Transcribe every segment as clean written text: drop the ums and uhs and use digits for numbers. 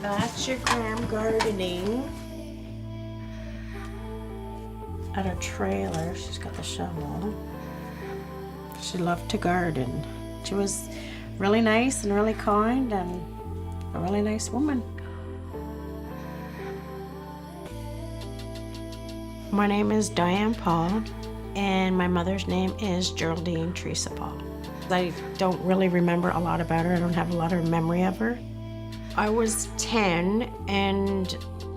That's your Graham gardening. At her trailer, she's got the shovel. She loved to garden. She was really nice and really kind and a really nice woman. My name is Diane Paul, and my mother's name is Geraldine Teresa Paul. I don't really remember a lot about her. I don't have a lot of memory of her. I was 10, and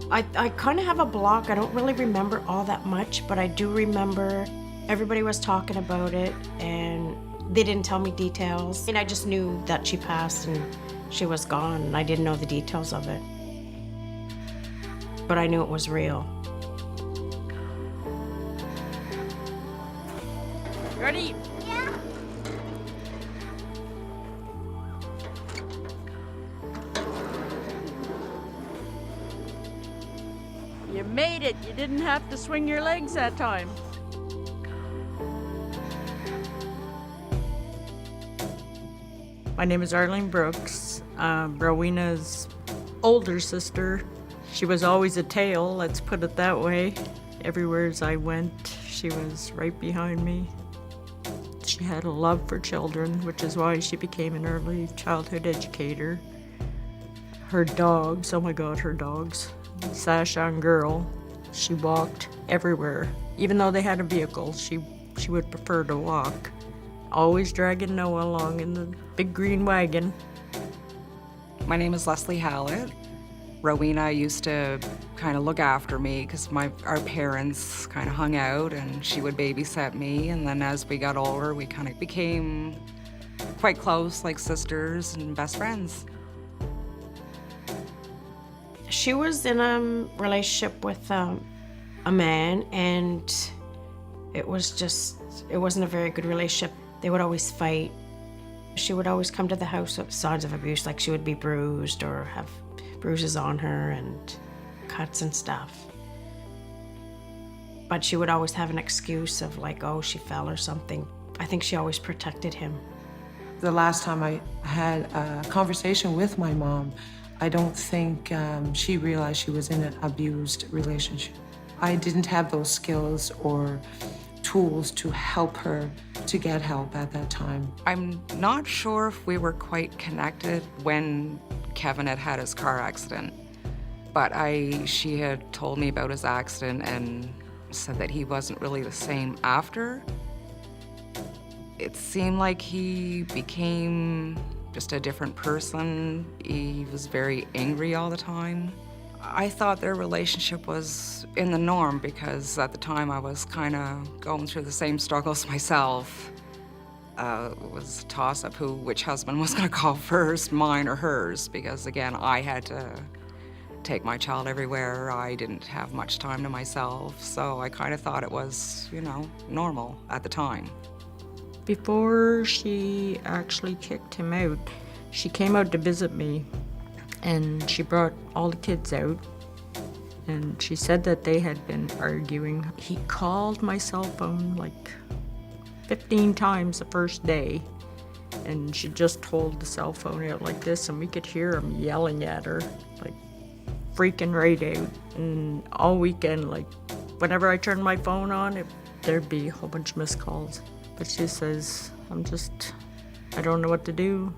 I kind of have a block. I don't really remember all that much, but I do remember everybody was talking about it, and they didn't tell me details. And I just knew that she passed and she was gone, and I didn't know the details of it. But I knew it was real. Ready? Yeah. You made it. You didn't have to swing your legs that time. My name is Arlene Brooks, Rowena's older sister. She was always a tail, let's put it that way. Everywhere as I went, she was right behind me. She had a love for children, which is why she became an early childhood educator. Her dogs, oh my God, her dogs. Sash-on girl, she walked everywhere. Even though they had a vehicle, she would prefer to walk. Always dragging Noah along in the big green wagon. My name is Leslie Hallett. Rowena used to kind of look after me because our parents kind of hung out and she would babysit me. And then as we got older, we kind of became quite close, like sisters and best friends. She was in a relationship with a man, and it wasn't a very good relationship. They would always fight. She would always come to the house with signs of abuse, like she would be bruised or have bruises on her and cuts and stuff. But she would always have an excuse of like, oh, she fell or something. I think she always protected him. The last time I had a conversation with my mom, I don't think she realized she was in an abused relationship. I didn't have those skills or tools to help her to get help at that time. I'm not sure if we were quite connected when Kevin had his car accident, but she had told me about his accident and said that he wasn't really the same after. It seemed like he became just a different person. He was very angry all the time. I thought their relationship was in the norm because at the time I was kind of going through the same struggles myself. It was a toss-up which husband was going to call first, mine or hers, because again, I had to take my child everywhere. I didn't have much time to myself, so I kind of thought it was, normal at the time. Before she actually kicked him out, she came out to visit me, and she brought all the kids out, and she said that they had been arguing. He called my cell phone like 15 times the first day, and she just hold the cell phone out like this, and we could hear him yelling at her, like freaking right out. And all weekend, like whenever I turned my phone on, there'd be a whole bunch of missed calls. But she says, I don't know what to do.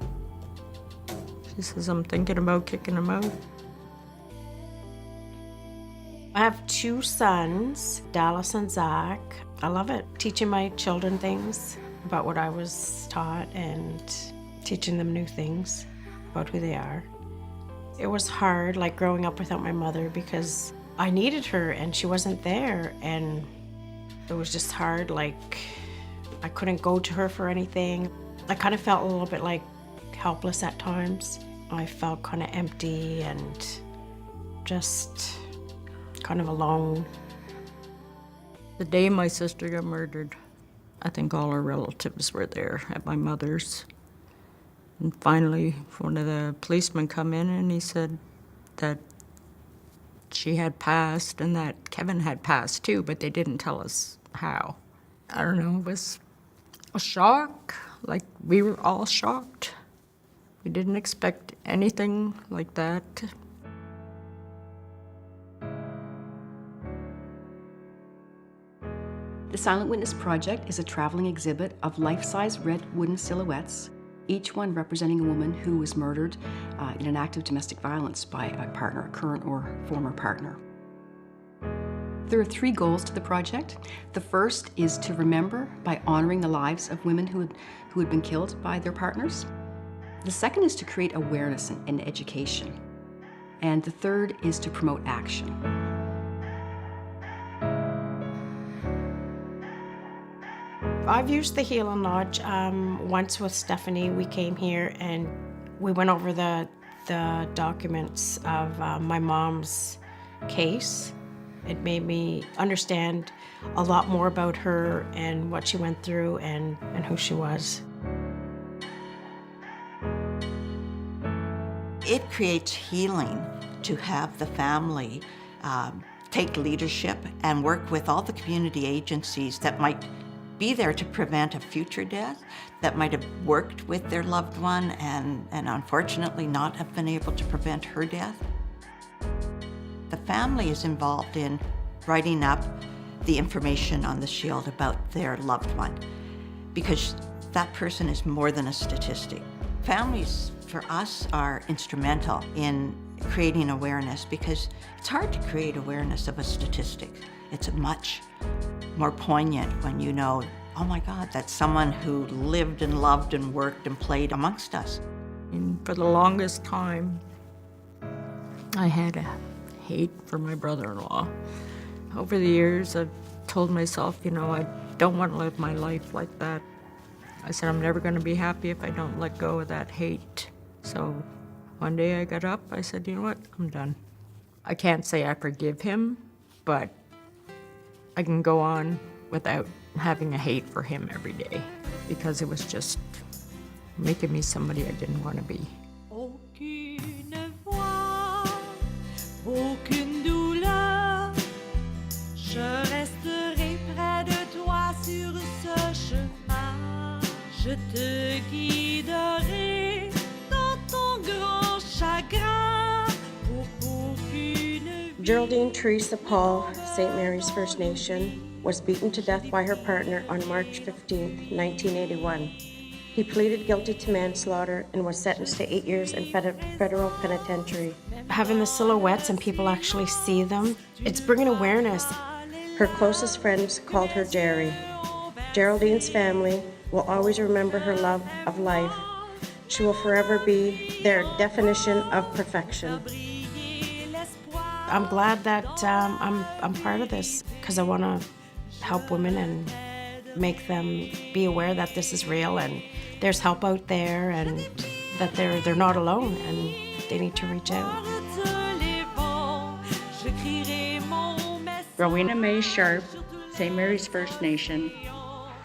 She says, I'm thinking about kicking him out. I have two sons, Dallas and Zach. I love it, teaching my children things about what I was taught and teaching them new things about who they are. It was hard, like growing up without my mother, because I needed her and she wasn't there, and it was just hard, like I couldn't go to her for anything. I kind of felt a little bit like helpless at times. I felt kind of empty and just kind of alone. The day my sister got murdered, I think all her relatives were there at my mother's. And finally, one of the policemen come in and he said that she had passed and that Kevin had passed too, but they didn't tell us how. I don't know, it was a shock. Like, we were all shocked. We didn't expect anything like that. The Silent Witness Project is a traveling exhibit of life-size red wooden silhouettes, each one representing a woman who was murdered in an act of domestic violence by a partner, a current or former partner. There are 3 goals to the project. The first is to remember by honoring the lives of women who had been killed by their partners. The second is to create awareness and education. And the third is to promote action. I've used the Healing Lodge once with Stephanie. We came here and we went over the documents of my mom's case. It made me understand a lot more about her and what she went through and who she was. It creates healing to have the family take leadership and work with all the community agencies that might be there to prevent a future death, that might have worked with their loved one and unfortunately not have been able to prevent her death. The family is involved in writing up the information on the shield about their loved one because that person is more than a statistic. Families, for us, are instrumental in creating awareness because it's hard to create awareness of a statistic. It's much more poignant when you know, oh my God, that's someone who lived and loved and worked and played amongst us. And for the longest time, I had a hate for my brother-in-law. Over the years, I've told myself, I don't want to live my life like that. I said, I'm never going to be happy if I don't let go of that hate. So one day I got up, I said, you know what, I'm done. I can't say I forgive him, but I can go on without having a hate for him every day because it was just making me somebody I didn't want to be. Aucune voix, aucune douleur, je resterai près de toi sur ce chemin. Je te guiderai dans ton grand chagrin pour qu'aucune Geraldine Teresa Paul, St. Mary's First Nation, was beaten to death by her partner on March 15, 1981. He pleaded guilty to manslaughter and was sentenced to 8 years in federal penitentiary. Having the silhouettes and people actually see them, it's bringing awareness. Her closest friends called her Jerry. Geraldine's family will always remember her love of life. She will forever be their definition of perfection. I'm glad that I'm part of this because I want to help women and make them be aware that this is real and there's help out there and that they're not alone and they need to reach out. Rowena Mae Sharp, St. Mary's First Nation,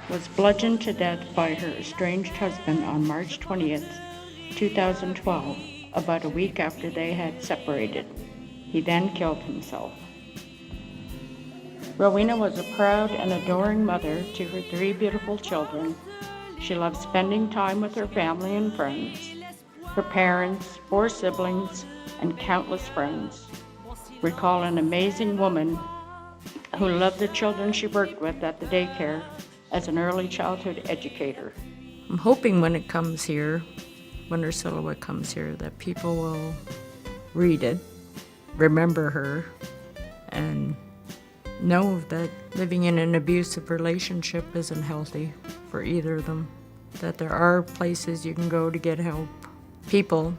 was bludgeoned to death by her estranged husband on March 20th, 2012, about a week after they had separated. He then killed himself. Rowena was a proud and adoring mother to her 3 beautiful children. She loved spending time with her family and friends, her parents, 4 siblings, and countless friends. Recall an amazing woman who loved the children she worked with at the daycare as an early childhood educator. I'm hoping when it comes here, when her silhouette comes here, that people will read it, remember her, and know that living in an abusive relationship isn't healthy for either of them, that there are places you can go to get help. People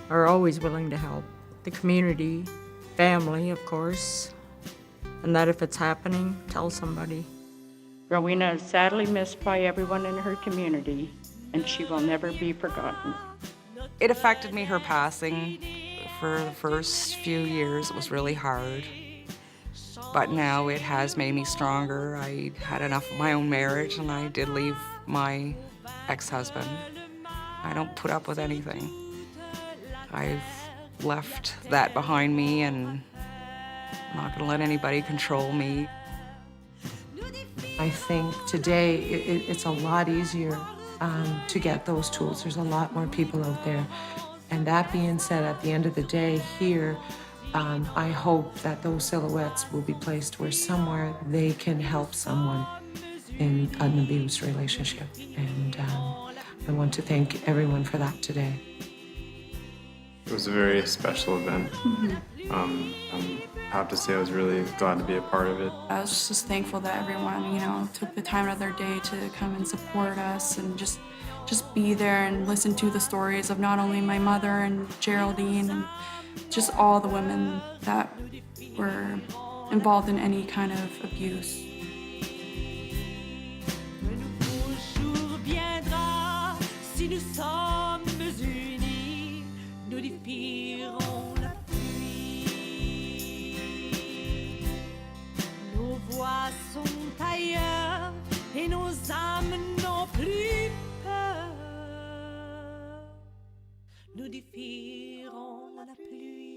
are always willing to help. The community, family, of course, and that if it's happening, tell somebody. Rowena is sadly missed by everyone in her community, and she will never be forgotten. It affected me, her passing. For the first few years, it was really hard. But now it has made me stronger. I had enough of my own marriage and I did leave my ex-husband. I don't put up with anything. I've left that behind me and I'm not gonna let anybody control me. I think today it's a lot easier to get those tools. There's a lot more people out there. And that being said, at the end of the day here, I hope that those silhouettes will be placed where somewhere they can help someone. in an abused relationship. And I want to thank everyone for that today. It was a very special event. I have to say I was really glad to be a part of it. I was just thankful that everyone, you know, took the time out of their day to come and support us and just be there and listen to the stories of not only my mother and Geraldine and just all the women that were involved in any kind of abuse. Un nouveau jour viendra, si nous sommes unis, nous défierons la pluie. Nos voix sont ailleurs et nos âmes n'ont plus peur. Nous défierons la pluie.